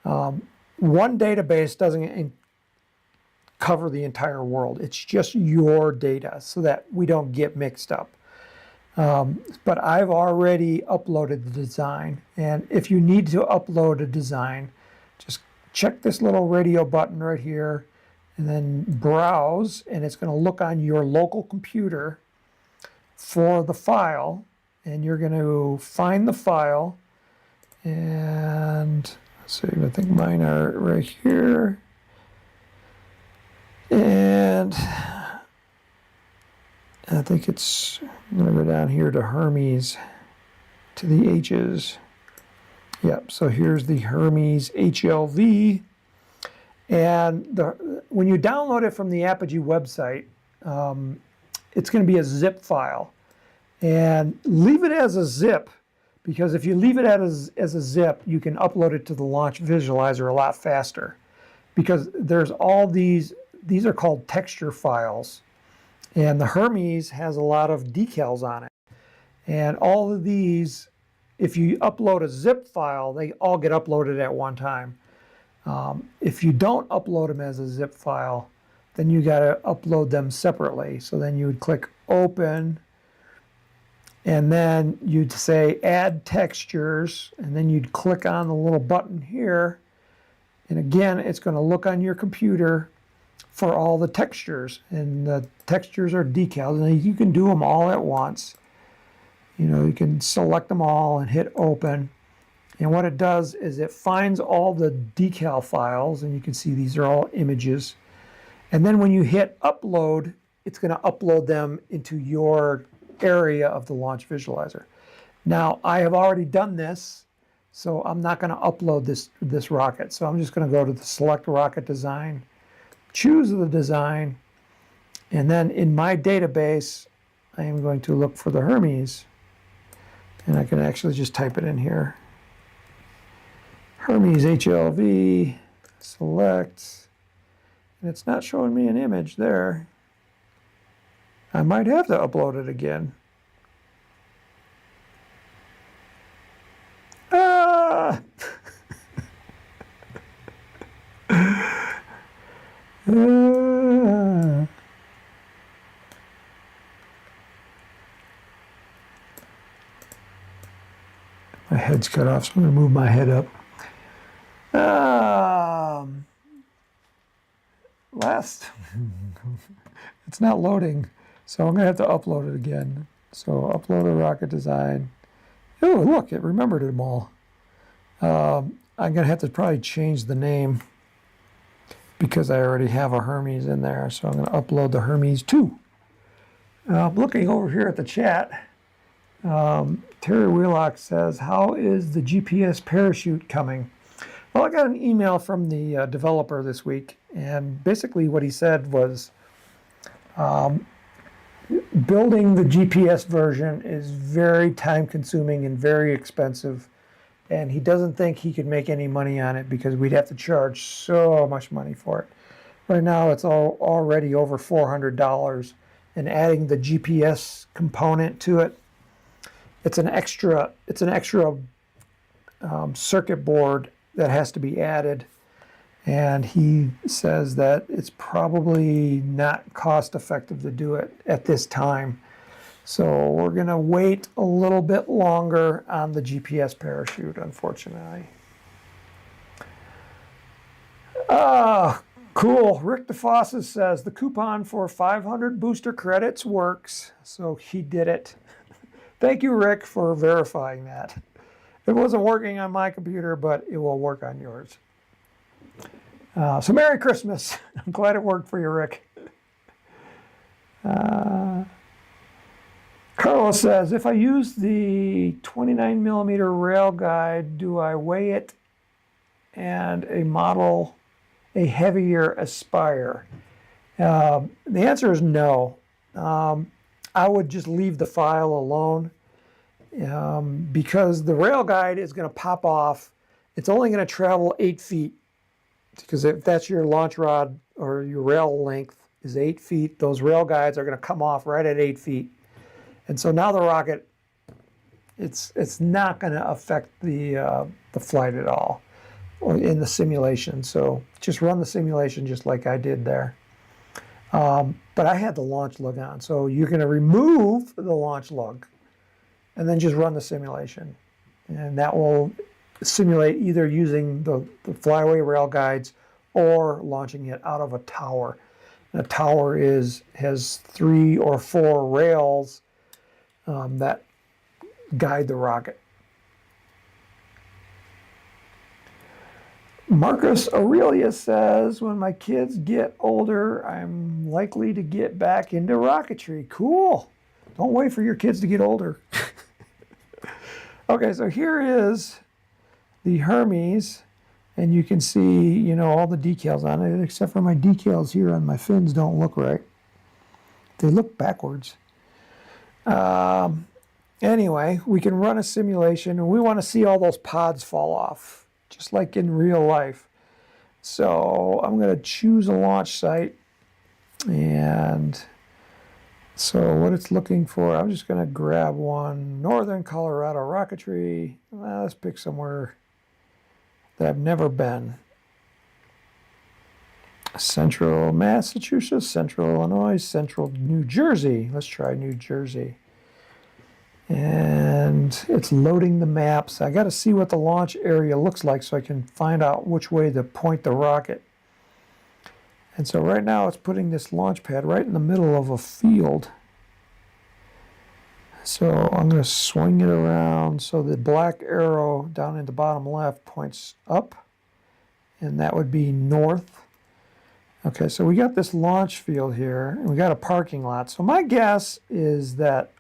One database doesn't cover the entire world. It's just your data so that we don't get mixed up. But I've already uploaded the design. And if you need to upload a design, just check this little radio button right here and then browse, and it's going to look on your local computer for the file, and you're going to find the file. And let's see, I think mine are right here. And I think it's, I'm going to go down here to Hermes, to the H's. Yep, so here's the Hermes HLV. And when you download it from the Apogee website, it's going to be a zip file. And leave it as a zip, because if you leave it as a zip, you can upload it to the Launch Visualizer a lot faster. Because there's all these are called texture files. And the Hermes has a lot of decals on it. And all of these, if you upload a zip file, they all get uploaded at one time. If you don't upload them as a zip file, then you got to upload them separately. So then you would click Open, and then you'd say Add Textures, and then you'd click on the little button here, And again, it's going to look on your computer for all the textures, and the textures are decals, and you can do them all at once. You know, you can select them all and hit open. And what it does is it finds all the decal files, and you can see these are all images. And then when you hit upload, it's going to upload them into your area of the launch visualizer. Now, I have already done this, so I'm not going to upload this rocket. So I'm just going to go to the select rocket design, choose the design, and then in my database, I am going to look for the Hermes. And I can actually just type it in here. Hermes HLV, select, and it's not showing me an image there. I might have to upload it again. Ah! My head's cut off, so I'm going to move my head up. It's not loading, so I'm going to have to upload it again. So upload a rocket design. Oh, look, it remembered them all. I'm going to have to probably change the name because I already have a Hermes in there. So I'm going to upload the Hermes 2. Looking over here at the chat, Terry Wheelock says, how is the GPS parachute coming? Well, I got an email from the developer this week, and basically what he said was building the GPS version is very time-consuming and very expensive, and he doesn't think he could make any money on it because we'd have to charge so much money for it. Right now, it's already over $400, and adding the GPS component to it, it's an extra circuit board that has to be added, and he says that it's probably not cost effective to do it at this time. So we're going to wait a little bit longer on the GPS parachute, unfortunately. Cool. Rick DeFossis says the coupon for 500 booster credits works, so he did it. Thank you, Rick, for verifying that. It wasn't working on my computer, but it will work on yours. So Merry Christmas. I'm glad it worked for you, Rick. Carlos says, if I use the 29 millimeter rail guide, do I weigh it and a model a heavier Aspire? The answer is no. I would just leave the file alone because the rail guide is going to pop off. It's only going to travel 8 feet because if that's your launch rod or your rail length is 8 feet, those rail guides are going to come off right at 8 feet. And so now the rocket, it's not going to affect the flight at all or in the simulation. So just run the simulation just like I did there. But I had the launch lug on. So you're going to remove the launch lug and then just run the simulation. And that will simulate either using the flyaway rail guides or launching it out of a tower. And a tower has 3 or 4 rails that guide the rocket. Marcus Aurelius says, when my kids get older, I'm likely to get back into rocketry. Cool. Don't wait for your kids to get older. Okay, so here is the Hermes, and you can see, you know, all the decals on it, except for my decals here on my fins don't look right. They look backwards. Anyway, we can run a simulation, and we want to see all those pods fall off, just like in real life. So I'm going to choose a launch site, and so what it's looking for, I'm just going to grab one, Northern Colorado Rocketry. Well, let's pick somewhere that I've never been. Central Massachusetts, Central Illinois, Central New Jersey. Let's try New Jersey. And it's loading the maps. I got to see what the launch area looks like so I can find out which way to point the rocket. And so right now it's putting this launch pad right in the middle of a field. So I'm going to swing it around so the black arrow down in the bottom left points up, and that would be north. Okay, so we got this launch field here, and we got a parking lot. So my guess is that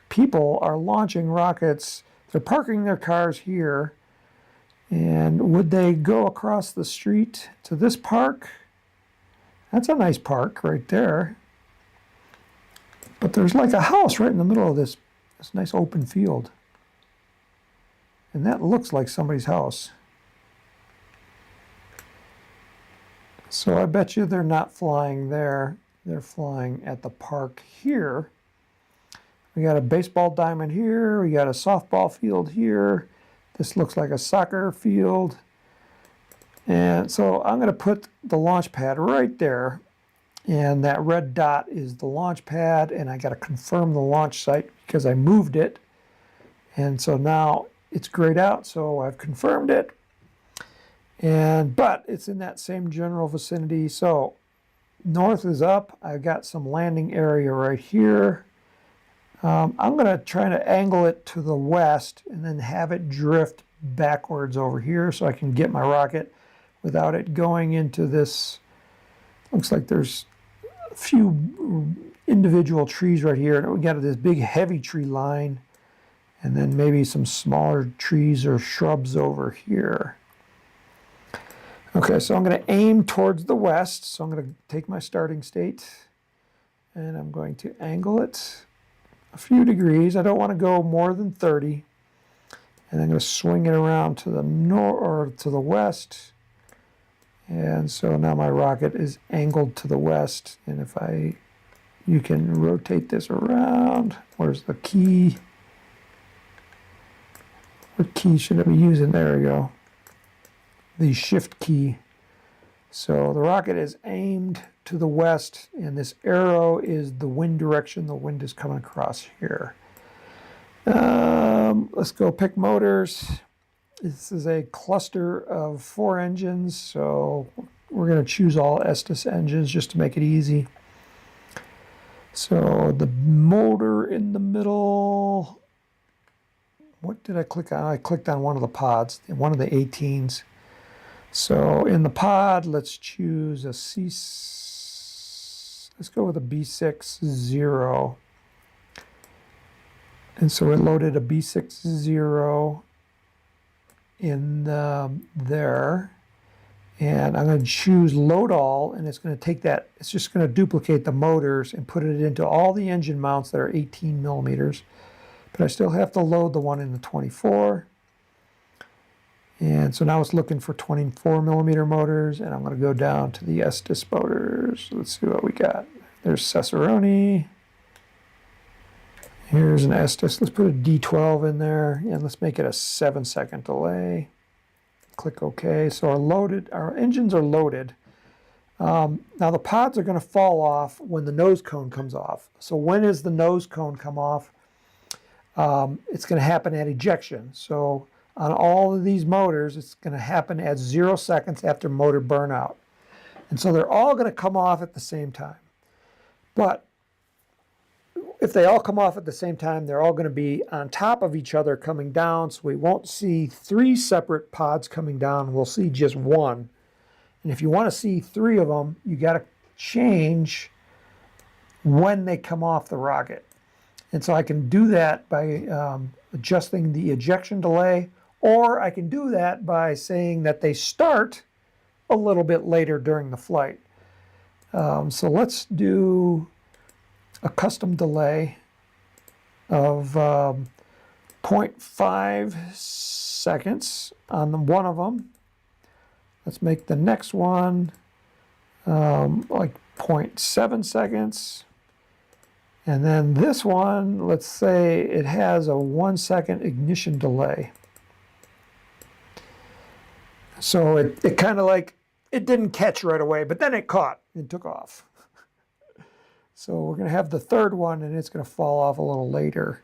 people are launching rockets. They're parking their cars here, and would they go across the street to this park? That's a nice park right there. But there's like a house right in the middle of this nice open field. And that looks like somebody's house. So I bet you they're not flying there. They're flying at the park here. We got a baseball diamond here. We got a softball field here. This looks like a soccer field. And so I'm going to put the launch pad right there. And that red dot is the launch pad, and I got to confirm the launch site because I moved it. And so now it's grayed out, so I've confirmed it. But it's in that same general vicinity. So north is up. I've got some landing area right here. I'm going to try to angle it to the west and then have it drift backwards over here so I can get my rocket without it going into this. Looks like there's a few individual trees right here. And we got this big heavy tree line, and then maybe some smaller trees or shrubs over here. Okay, so I'm going to aim towards the west. So I'm going to take my starting state, and I'm going to angle it a few degrees. I don't want to go more than 30. And I'm going to swing it around to the north or to the west. And so now my rocket is angled to the west. And if you can rotate this around. Where's the key? What key should I be using? There we go. The shift key. So the rocket is aimed to the west, and this arrow is the wind direction. The wind is coming across here. Let's go pick motors. This is a cluster of 4 engines, so we're going to choose all Estes engines just to make it easy. So the motor in the middle, what did I click on? I clicked on one of the pods, one of the 18s. So in the pod, let's choose a let's go with a B60. And so it loaded a B60 in there. And I'm going to choose load all, and it's going to take that, it's just going to duplicate the motors and put it into all the engine mounts that are 18 millimeters. But I still have to load the one in the 24. And so now it's looking for 24 millimeter motors, and I'm going to go down to the Estes motors. Let's see what we got. There's Cicerone. Here's an Estes. Let's put a D12 in there, and let's make it a 7-second delay. Click OK. So our engines are loaded. Now the pods are going to fall off when the nose cone comes off. So when does the nose cone come off? It's going to happen at ejection. So on all of these motors, it's going to happen at 0 seconds after motor burnout. And so they're all going to come off at the same time. But if they all come off at the same time, they're all going to be on top of each other coming down. So we won't see 3 separate pods coming down. We'll see just one. And if you want to see 3 of them, you got to change when they come off the rocket. And so I can do that by adjusting the ejection delay, or I can do that by saying that they start a little bit later during the flight. So let's do a custom delay of 0.5 seconds on one of them. Let's make the next one like 0.7 seconds. And then this one, let's say it has a 1 second ignition delay. So it kind of like, it didn't catch right away, but then it caught and took off. So we're going to have the third one, and it's going to fall off a little later.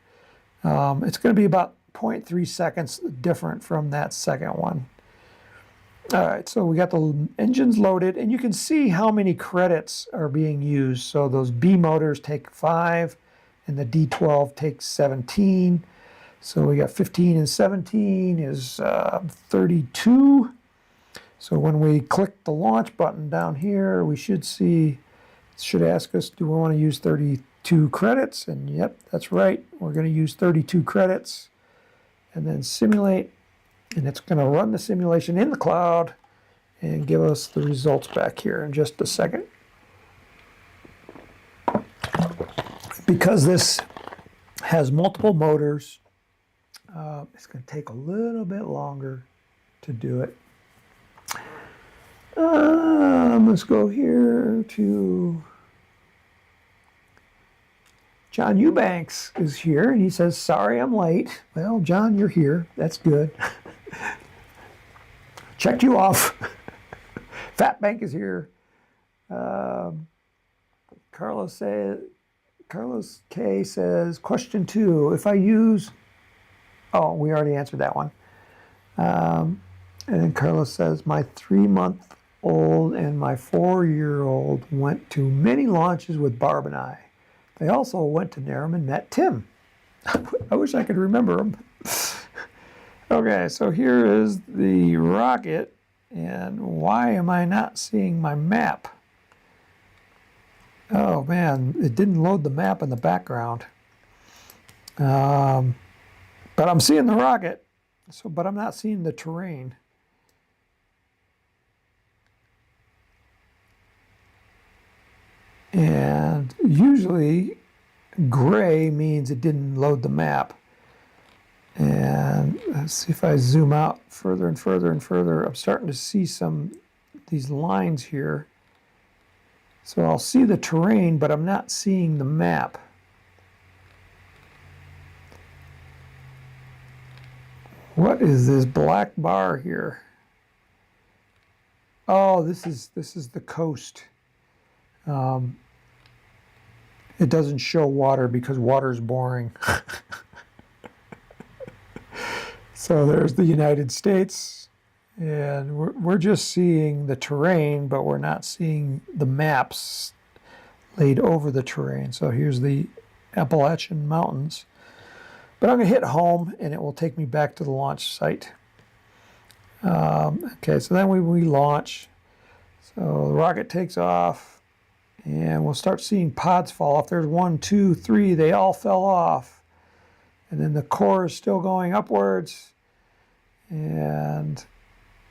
It's going to be about 0.3 seconds different from that second one. All right, so we got the engines loaded, and you can see how many credits are being used. So those B motors take 5, and the D12 takes 17. So we got 15 and 17 is 32. So when we click the launch button down here, we should see, it should ask us, do we want to use 32 credits? And yep, that's right. We're going to use 32 credits. And then simulate, and it's going to run the simulation in the cloud and give us the results back here in just a second. Because this has multiple motors, it's going to take a little bit longer to do it. Let's go here to John Eubanks is here, and he says, sorry I'm late. Well, John, you're here. That's good. Checked you off. Fat Bank is here. Carlos K says, question 2, if I use, oh, we already answered that one. And then Carlos says, my 3-month-old and my 4-year-old went to many launches with Barb and I. They also went to Narrum and met Tim. I wish I could remember them. Okay, so here is the rocket, and why am I not seeing my map? Oh man, it didn't load the map in the background. But I'm seeing the rocket, but I'm not seeing the terrain. And usually gray means it didn't load the map. And let's see if I zoom out further and further and further. I'm starting to see these lines here. So I'll see the terrain, but I'm not seeing the map. What is this black bar here? Oh, this is the coast. It doesn't show water because water's boring. So there's the United States, and we're just seeing the terrain, but we're not seeing the maps laid over the terrain. So here's the Appalachian Mountains. But I'm going to hit home, and it will take me back to the launch site. Okay, so then we launch. So the rocket takes off, and we'll start seeing pods fall off. There's 1, 2, 3. They all fell off. And then the core is still going upwards. And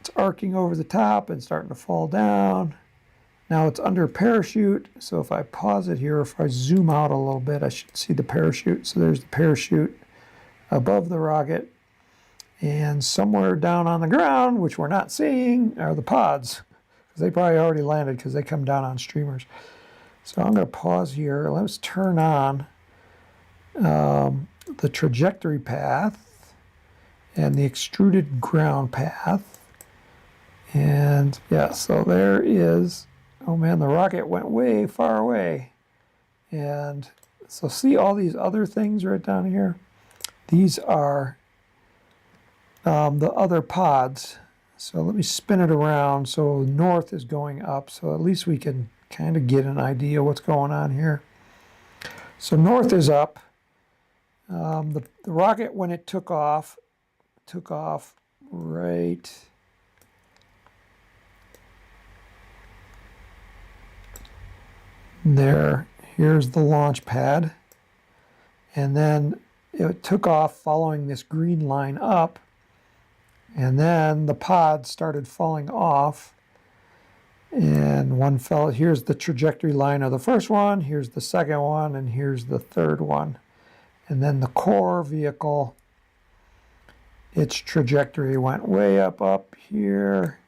it's arcing over the top and starting to fall down. Now it's under parachute. So if I pause it here, if I zoom out a little bit, I should see the parachute. So there's the parachute above the rocket. And somewhere down on the ground, which we're not seeing, are the pods. They probably already landed because they come down on streamers. So I'm going to pause here. Let's turn on the trajectory path and the extruded ground path. And yeah, so there is, oh man, the rocket went way far away. And so see all these other things right down here? These are the other pods. So let me spin it around. So north is going up. So at least we can kind of get an idea what's going on here. So north is up. The rocket, when it took off right there. Here's the launch pad. And then it took off following this green line up. And then the pods started falling off. And one fell, here's the trajectory line of the first one, here's the second one, and here's the third one. And then the core vehicle, its trajectory went way up here,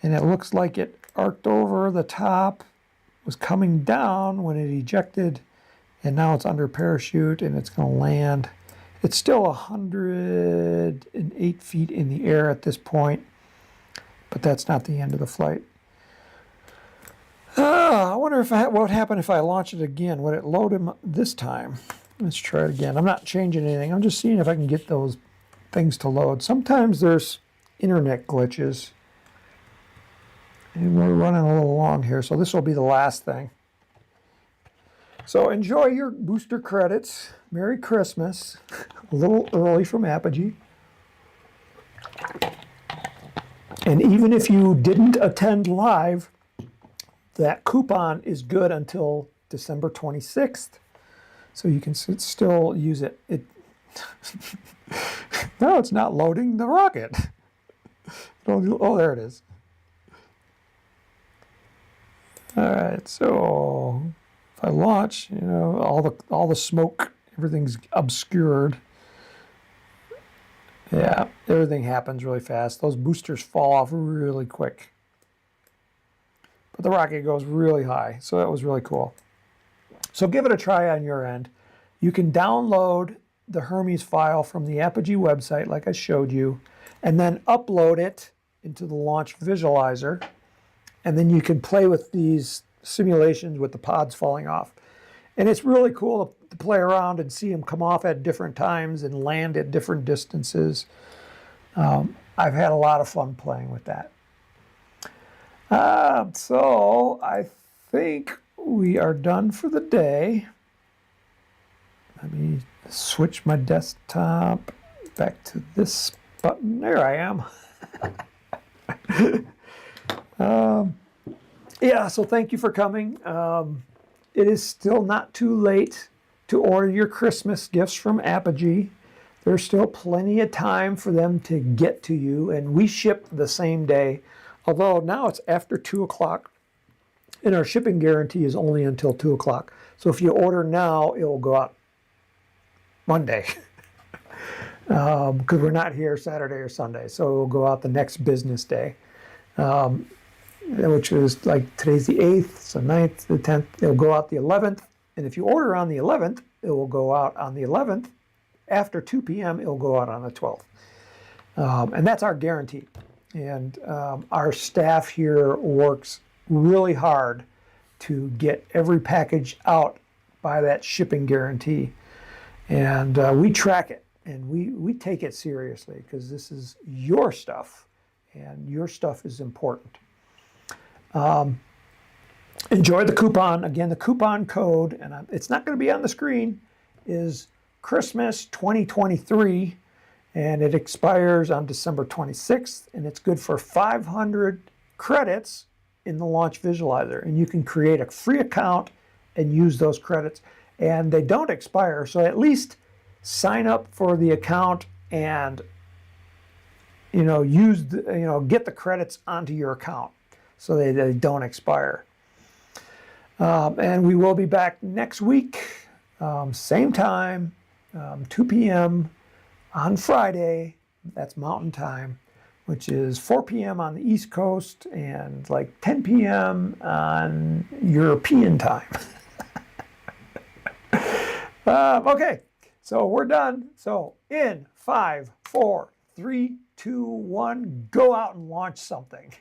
and it looks like it arced over the top, was coming down when it ejected, and now it's under parachute and it's going to land. It's still 108 feet in the air at this point, but that's not the end of the flight. I wonder what would happen if I launch it again. Would it load him this time? Let's try it again. I'm not changing anything. I'm just seeing if I can get those things to load. Sometimes there's internet glitches. And we're running a little long here, so this will be the last thing. So enjoy your booster credits. Merry Christmas. A little early from Apogee. And even if you didn't attend live, that coupon is good until December 26th. So you can still use it. No, it's not loading the rocket. Oh, there it is. All right, so if I launch, you know, all the smoke, everything's obscured. Yeah, everything happens really fast. Those boosters fall off really quick. But the rocket goes really high, so that was really cool. So give it a try on your end. You can download the Hermes file from the Apogee website, like I showed you, and then upload it into the launch visualizer. And then you can play with these simulations with the pods falling off. And it's really cool to play around and see them come off at different times and land at different distances. I've had a lot of fun playing with that. So I think we are done for the day. Let me switch my desktop back to this button. There I am. Yeah, so thank you for coming. It is still not too late to order your Christmas gifts from Apogee. There's still plenty of time for them to get to you, and we ship the same day. Although now it's after 2 o'clock, and our shipping guarantee is only until 2 o'clock. So if you order now, it will go out Monday. Because we're not here Saturday or Sunday, so it will go out the next business day. Which is like today's the 8th, so 9th, the 10th, it'll go out the 11th. And if you order on the 11th, it will go out on the 11th. After 2 p.m., it'll go out on the 12th. And that's our guarantee. And our staff here works really hard to get every package out by that shipping guarantee. And we track it, and we take it seriously because this is your stuff, and your stuff is important. Enjoy the coupon. Again, the coupon code, and it's not going to be on the screen, is Christmas 2023, and it expires on December 26th, and it's good for 500 credits in the launch visualizer. And you can create a free account and use those credits, and they don't expire, so at least sign up for the account and get the credits onto your account so they don't expire. And we will be back next week, same time, 2 p.m. on Friday. That's Mountain Time, which is 4 p.m. on the East Coast and like 10 p.m. on European time. Okay, so we're done. So in 5, 4, 3, 2, 1, go out and launch something.